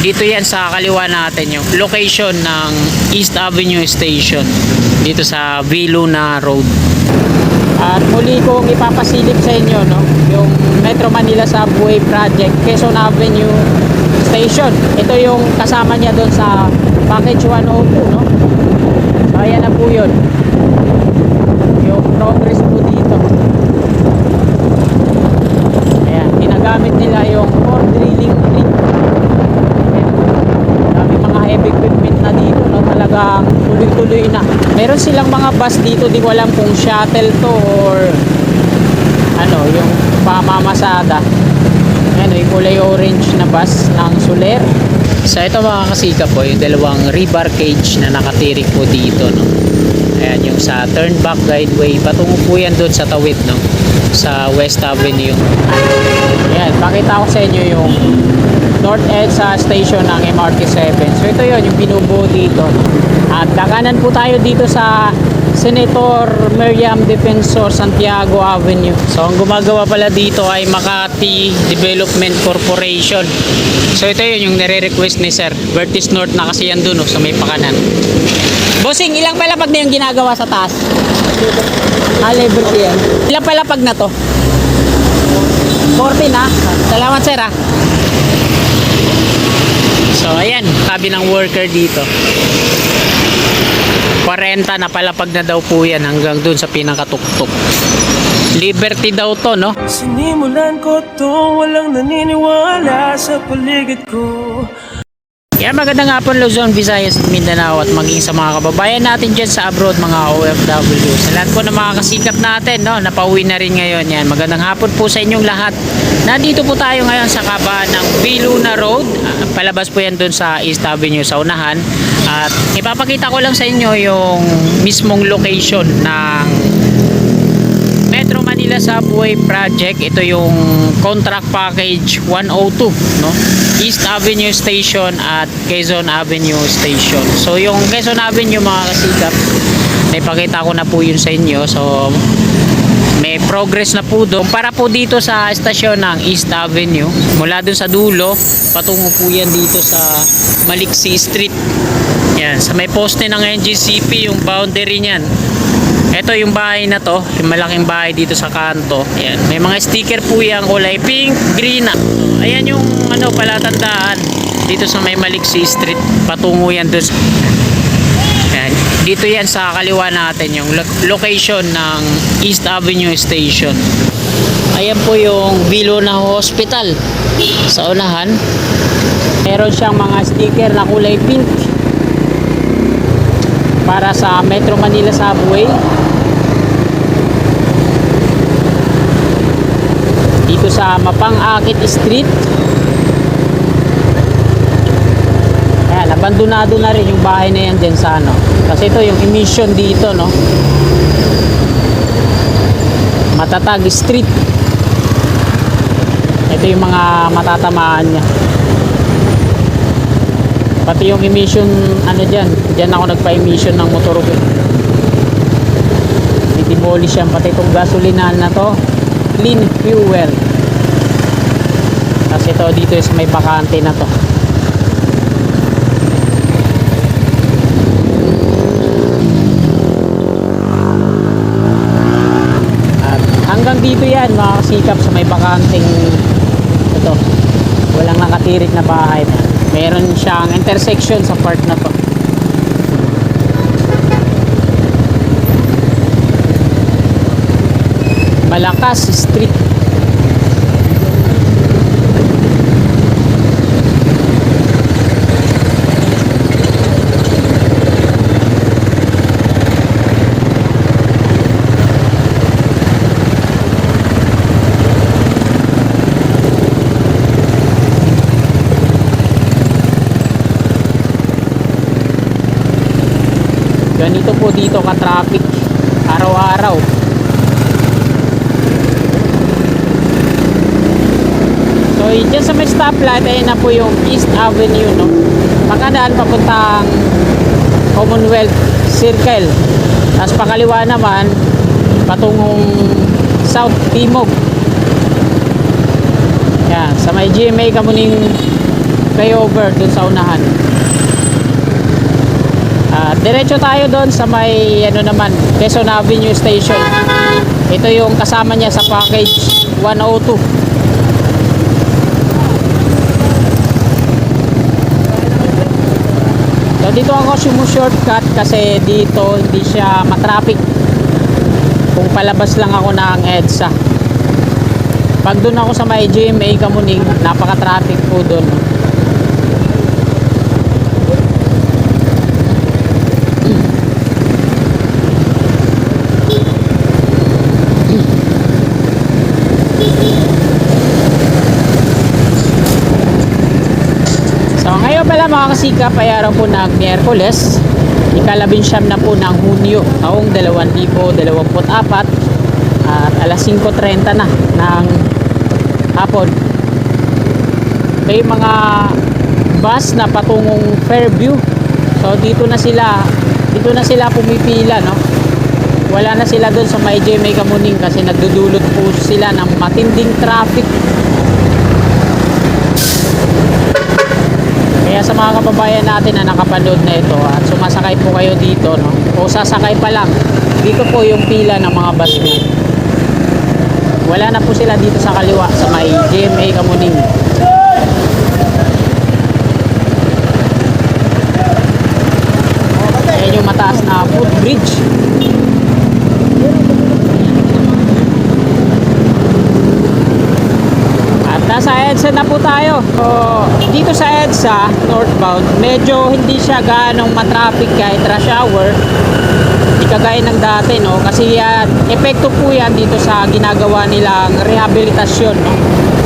Dito yan sa kaliwa natin yung location ng East Avenue Station dito sa Viluna Road. At muli kong ipapasilip sa inyo yung Metro Manila Subway Project Quezon Avenue Station. Ito yung kasama niya doon sa package 102 So ayan na po yun. Yung progress po dito. Ayan, ginagamit nila yung core drilling rig. Heavy equipment na dito, talagang tuloy-tuloy na. Meron silang mga bus dito, di ko alam kung shuttle to or yung pamamasada. Yung kulay orange na bus ng Soler. So ito mga kasika po, yung dalawang rebar cage na nakatirik po dito, Ayan, yung sa turnback guideway, patungo po yan doon sa tawid, sa West Avenue. Ayan, pakita ko sa inyo yung north edge sa station ng MRT7. So ito yon yung binubuo dito. At kakanan po tayo dito sa Senator Miriam Defensor Santiago Avenue. So ang gumagawa pala dito ay Makati Development Corporation. So ito yun yung nire-request ni Sir. Vertis North na kasi yan dun sa may pakanan. Bossing, ilang palapag na yung ginagawa sa taas? Liberty yan. Ilang palapag na to? 14 ha? Salamat sir ha. So ayan, sabi ng worker dito 40 na palapag na daw po yan hanggang dun sa pinakatuktok. Liberty daw to, Sinimulan ko to, walang naniniwala sa paligid ko. Yan, magandang hapon Luzon, Visayas at Mindanao at maging sa mga kababayan natin dyan sa abroad, mga OFW. Sa lahat po ng mga kasikap natin, napauwi na rin ngayon. Yan, magandang hapon po sa inyong lahat. Nandito po tayo ngayon sa kabahan ng Viluna Road. Palabas po yan dun sa East Avenue sa unahan. At ipapakita ko lang sa inyo yung mismong location ng Metro Manila Subway Project. Ito yung contract package 102, East Avenue Station at Quezon Avenue Station. So yung Quezon Avenue mga kasikap, naipakita ko na po yun sa inyo. So may progress na po doon. Para po dito sa estasyon ng East Avenue, mula doon sa dulo, patungo po yan dito sa Maliksi Street. Yan, sa may poste ng NGCP yung boundary niyan. Ito yung bahay na to, yung malaking bahay dito sa kanto. Ayan, may mga sticker po yan kulay pink, green. Ayan yung palatandaan dito sa may Maliksi Street. Patungo yan doon. Ayan, dito yan sa kaliwa natin yung location ng East Avenue Station. Ayan po yung Viluna Hospital sa unahan. Meron siyang mga sticker na kulay pink para sa Metro Manila Subway. Dito sa Mapang-Akit Street. Ayan, abandonado na rin yung bahay na yan dyan sa kasi ito yung emission dito, Matatag Street. Ito yung mga matatamaan niya. Pati yung emission dyan ako nagpa-emission ng motor ko. Demolish yan, pati itong gasolinahan na to, clean fuel. Kasi ito dito sa may bakante na to. At hanggang dito yan mga kasikap sa may bakanting ito. Walang nakatirik na bahay na. Meron siyang intersection sa part na to. Malakas Street. Ganito po dito ka-traffic araw-araw. So dyan sa may stoplight ay na po yung East Avenue, Pakadaan papuntang Commonwealth Circle. Tapos pakaliwa naman patungong South Timog. Yan, sa may GMA Kamuning flyover dun sa unahan. Diretso tayo doon sa may ano naman, Quezon Avenue Station. Ito yung kasama niya sa package 102. So dito ako shortcut kasi dito hindi siya matraffic. Kung palabas lang ako ng EDSA. Pag doon ako sa may GMA Kamuning, napaka-traffic po doon. So ngayon pala mga kasikap ay araw po ng Miyerkules, ikalabinsyam na po ng Hunyo taong 2024 at alas 5:30 na ng hapon. Ito yung mga bus na patungong Fairview. So dito na sila pumipila, no? Wala na sila doon sa may GMA Kamuning kasi nagdudulot po sila ng matinding traffic. Kaya sa mga kababayan natin na nakapanood na ito at sumasakay po kayo dito, no? O sasakay pa lang, dito po yung pila ng mga bus po. Wala na po sila dito sa kaliwa sa may GMA Kamuning. Ayan yung mataas na footbridge. At nasa EDSA na po tayo. So, dito sa EDSA northbound, medyo hindi siya ganong matraffic kahit rush hour. Hindi kagaya ng dati, no? Kasi epekto po yan dito sa ginagawa nilang rehabilitasyon, no?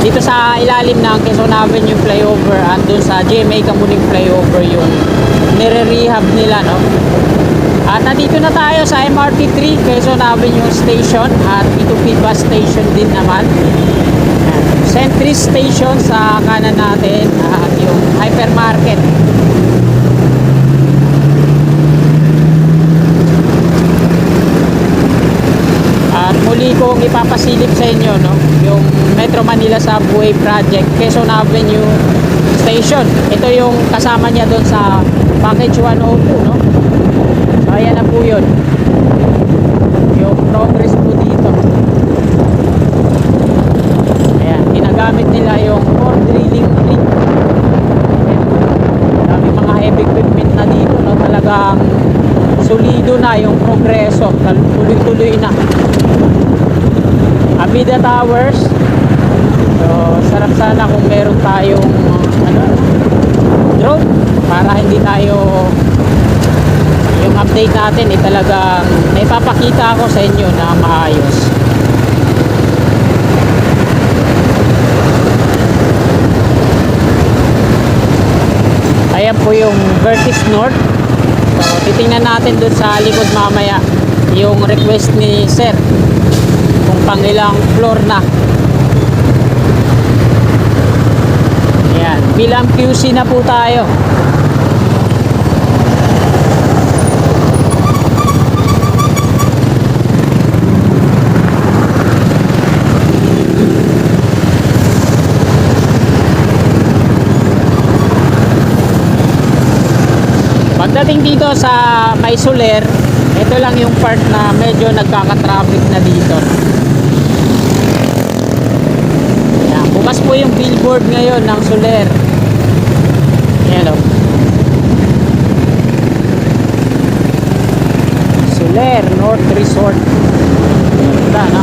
Dito sa ilalim ng Quezon Avenue flyover at doon sa GMA Kamuning flyover yung nire-rehab nila, no? At nandito na tayo sa MRT 3 Quezon Avenue Station at P2P bus station din naman. Sentry Station sa kanan natin at yung hypermarket. At muli kong ipapasilip sa inyo, no, yung Metro Manila Subway Project Quezon Avenue Station. Ito yung kasama niya doon sa package 102, no? So ayan na po yun. Yung progress po dito. Ayan, ginagamit nila yung core drilling rig. Dami mga heavy equipment na dito, no? Talagang solido na yung progreso, tuloy-tuloy na. Abida Towers. So sarap sana kung meron tayong drone para hindi tayo yung update natin talagang naipapakita ko sa inyo na maayos. Ayan po yung Vertis North. So titingnan natin dun sa likod mamaya yung request ni Sir kung pang ilang floor na. Ayan, bilang QC na po tayo. Pagdating dito sa may Soler, ito lang yung part na medyo nagkaka-traffic na dito. Ayan, bukas po yung billboard ngayon ng Soler. Ayan o. Soler North Resort. Ganda, no?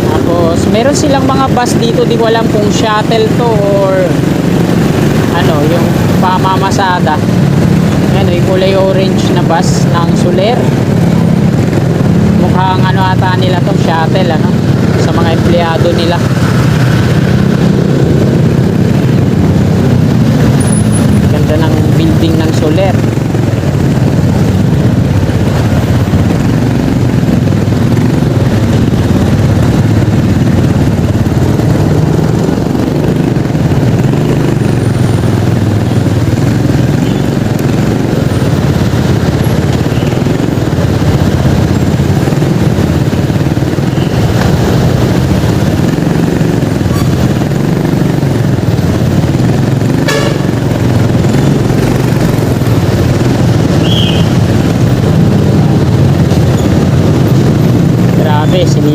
Tapos meron silang mga bus dito, di ko alam kung shuttle to or ano, yung pamamasada. Ayan, yung kulay orange na bus ng Soler. Mukhang ano ata nila to, shuttle, ano, sa mga empleyado nila. Ganda ng building ng Soler.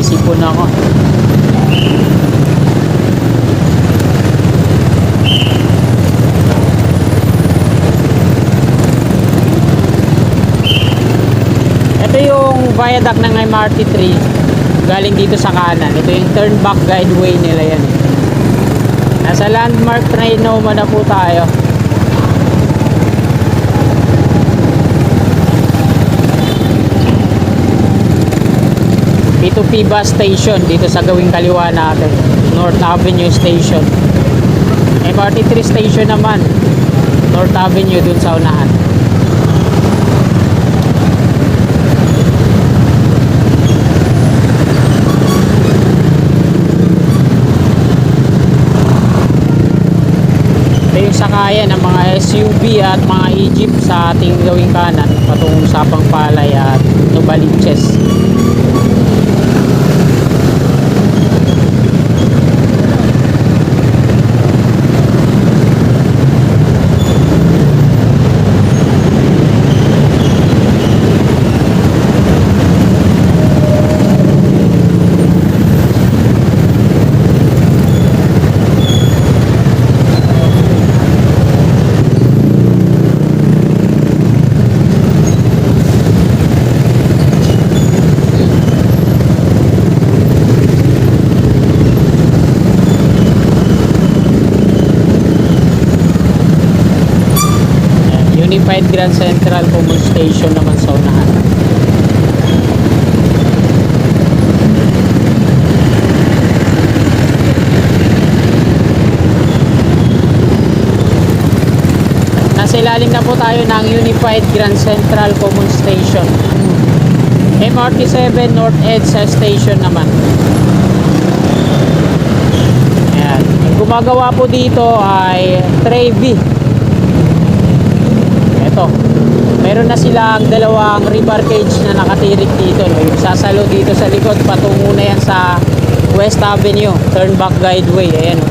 sipon ako. Ito yung viaduct ng MRT3 galing dito sa kanan. Ito yung turn back guideway nila yan. Nasa landmark Trinoma na po tayo. P2P bus station dito sa gawing kaliwa natin, North Avenue Station. MRT3 station naman, North Avenue dun sa unahan. Ito yung sakayan ng mga SUV at mga e-jeep sa ating gawing kanan patungong Sapang Palay at Novaliches. Unified Grand Central Common Station naman sa unahan. Nasa ilalim na po tayo ng Unified Grand Central Common Station. MRT7 North EDSA Station naman. Ayan. Yung gumagawa po dito ay Trevi. Ito, meron na silang dalawang rebar cage na nakatirik dito, no? Yung sasalo dito sa likod patungo na yan sa West Avenue turnback guideway. Ayan, no?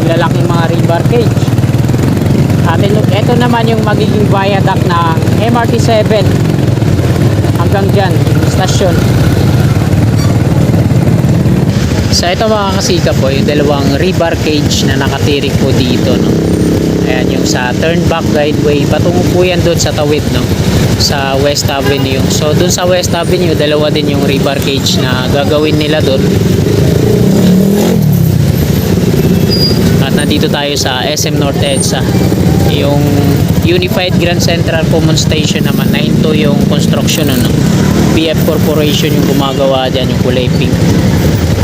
Lalaking mga rebar cage. At ito naman yung magiging viaduct ng MRT7 hanggang dyan, stasyon. So ito mga kasika po, yung dalawang rebar cage na nakatirik po dito, no? Ayan, yung sa turnback guideway, patungo po yan doon sa tawid, no? Sa West Avenue. So doon sa West Avenue, dalawa din yung rebar cage na gagawin nila doon. At nandito tayo sa SM North EDSA. Yung Unified Grand Central Common Station naman, na ito yung construction, no? BF Corporation yung gumagawa dyan, yung kulay pink.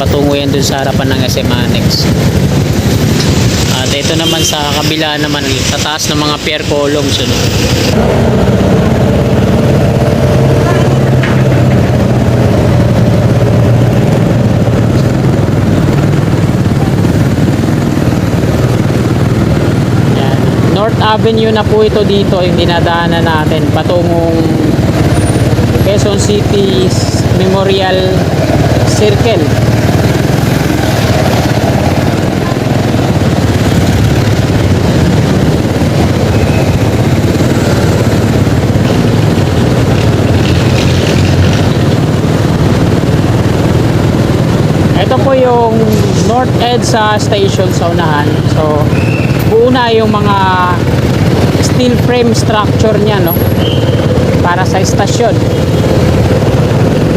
Patungo yan doon sa harapan ng SM Annex. At ito naman sa kabila naman, sa taas ng mga pier columns, ano? Yan. North Avenue na po ito dito yung dinadaanan natin patungong Quezon City Memorial Circle. Ito po yung North EDSA Station sa unahan. So, buo na yung mga steel frame structure niya, no? Para sa estasyon.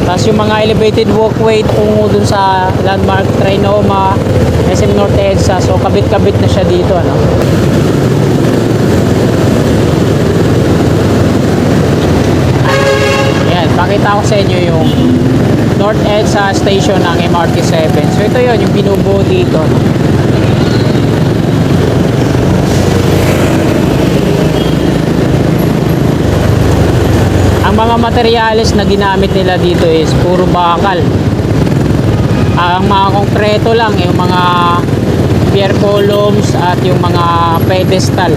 Tapos yung mga elevated walkway tungo dun sa landmark Trinoma, SM North EDSA. So, kabit-kabit na siya dito, ano? Ayan, pakita ko sa inyo yung North EDSA Station ng MRT7. So ito yon yung binubuo dito, no? Ang mga materyales na ginamit nila dito is puro bakal. Ang mga konkreto lang yung mga pier columns at yung mga pedestal.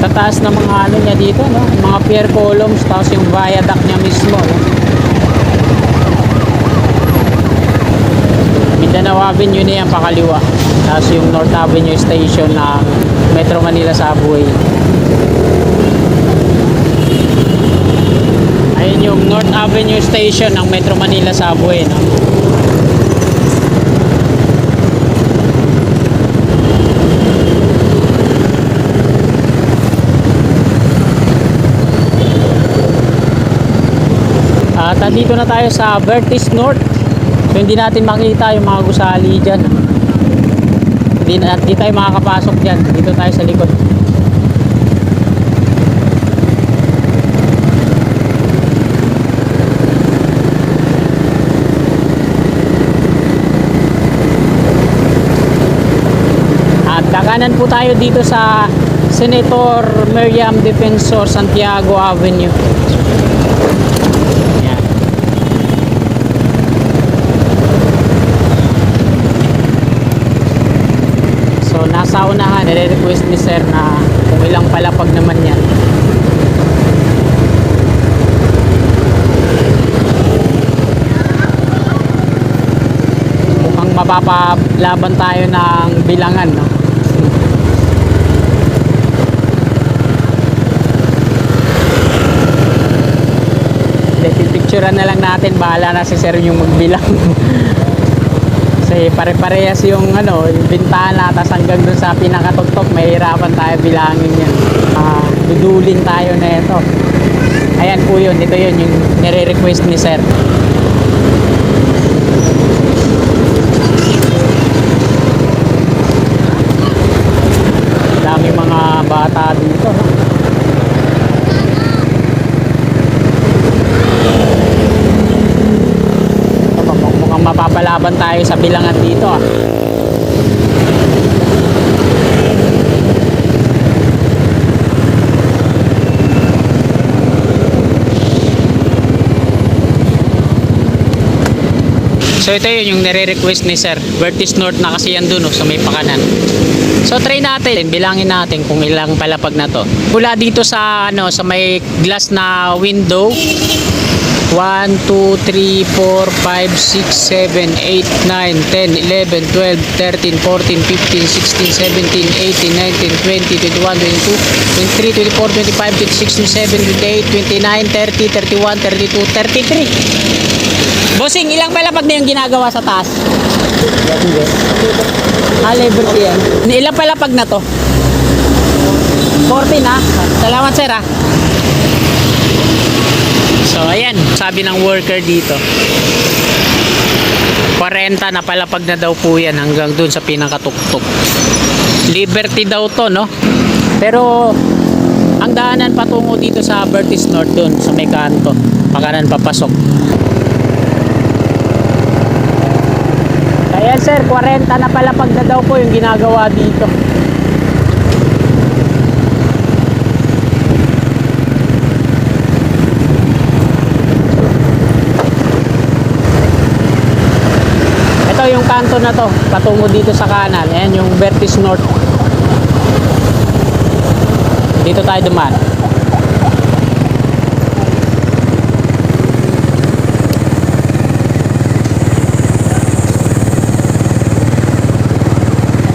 Matataas na mga ano niya dito, no? Mga pier columns, tapos yung viaduct niya mismo, no? Mindanao Avenue na yan pakaliwa. Tapos yung North Avenue Station ng Metro Manila Subway. Ayun yung North Avenue Station ng Metro Manila Subway, no? At dito na tayo sa Vertis North. So hindi natin makita yung mga gusali dyan. Hindi tayo makakapasok dyan. Dito tayo sa likod. At kakanan po tayo dito sa Senator Miriam Defensor Santiago Avenue. Nasa unahan, nire-request ni sir na kung ilang palapag naman yan. Mukhang mapapalaban tayo ng bilangan, no? Pipicturean na lang natin, bahala na si sir yung magbilang. Kasi pare-parehas yung ano, yung bintana, tapos hanggang dun sa pinakatugtog, mahirapan tayo bilangin yan. Dudulin tayo na ito. Ayan po yun, ito yun yung nire-request ni sir. Dami mga bata dito, no? Mapapalaban tayo sa bilangan dito, ah. So ito yun yung nire-request ni sir. Vertis North na kasi yan dun, oh, sa may pakanan. So try natin, bilangin natin kung ilang palapag na to. Mula dito sa ano, sa may glass na window, 1, 2, 3, 4, 5, 6, 7, 8, 9, 10, 11, 12, 13, 14, 15, 16, 17, 18, 19, 20, 21, 22, 23, 24, 25, 26, 27, 28, 29, 30, 31, 32, 33. Bossing, ilang palapag na yung ginagawa sa taas? Liberty yan. Ilang palapag na to? 14, ha? Salamat, sir, ha? So ayan, sabi ng worker dito 40 na palapag na daw po yan hanggang dun sa pinakatuktok. Liberty daw to, no? Pero ang daanan patungo dito sa Vertis North dun sa may kanto, pakanan papasok. Ayan sir, 40 na palapag na daw po yung ginagawa dito. Ito yung kanto na to, patungo dito sa kanan. Ayan yung Vertis North. Dito tayo dumaan.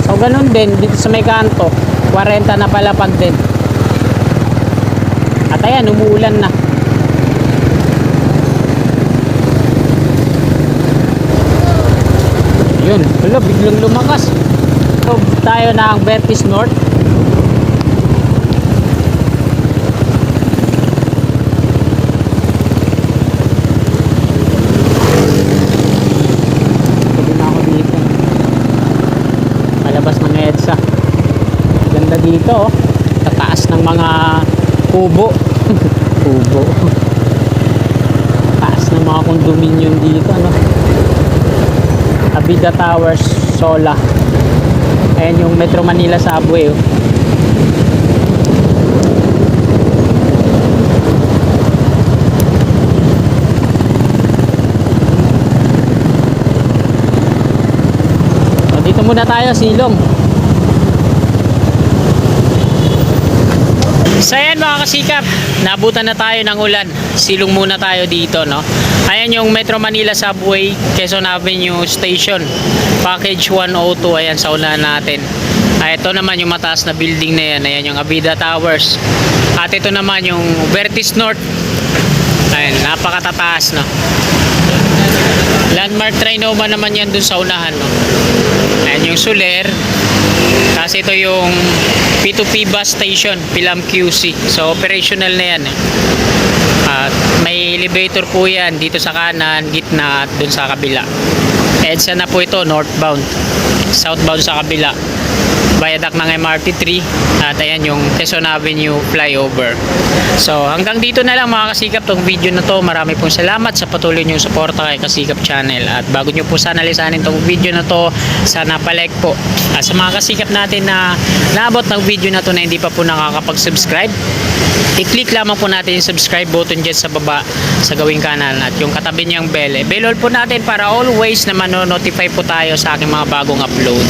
So ganun din, dito sa may kanto, 40 na palapag din. At ayan, umuulan na. Yun, wala, biglang lumakas. So, tayo na ang Vertis North. Pwede na ako dito. Palabas ng EDSA. Ganda dito, oh. Tataas ng mga kubo. Kubo. Taas ng mga condominium dito, no? Abida Towers, Sola. Ayan yung Metro Manila Subway, oh. So, dito muna tayo, silong. So ayan mga kasikap, nabutan na tayo ng ulan. Silong muna tayo dito, no? Ayan yung Metro Manila Subway, Quezon Avenue Station, Package 102, ayan sa unahan natin. Ito naman yung mataas na building na yan, ayan yung Avida Towers. At ito naman yung Vertis North. Ayan, napakatataas, no? Landmark Trinoma naman yan dun sa unahan, no? Ayan yung Soler. Kasi ito yung P2P bus station, Pilam QC. So operational na yan, eh. At may elevator po yan dito sa kanan, gitna at dun sa kabila. EDSA na po ito, northbound. Southbound sa kabila. Viaduct ng MRT3 at ayan yung Quezon Avenue flyover. So hanggang dito na lang mga kasikap tong video na to. Marami pong salamat sa patuloy niyong suporta kay Kasikap Channel. At bago niyo po sana lisanin tong video na to, sana palike po. At sa mga kasikap natin na naabot ng video na to na hindi pa po nakakapag-subscribe, i-click lamang po natin yung subscribe button dyan sa baba sa gawing kanan at yung katabi niyang bell. Bell all po natin para always na mano-notify po tayo sa aking mga bagong upload.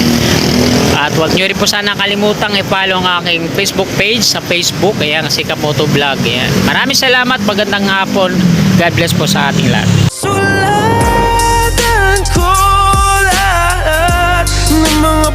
At huwag nyo rin po sana kalimutang i-follow ang aking Facebook page sa Facebook. Ayan, Kasikap Moto Vlog. Ayan. Maraming salamat. Magandang hapon. God bless po sa ating lahat. Sulatan ko lahat ng mga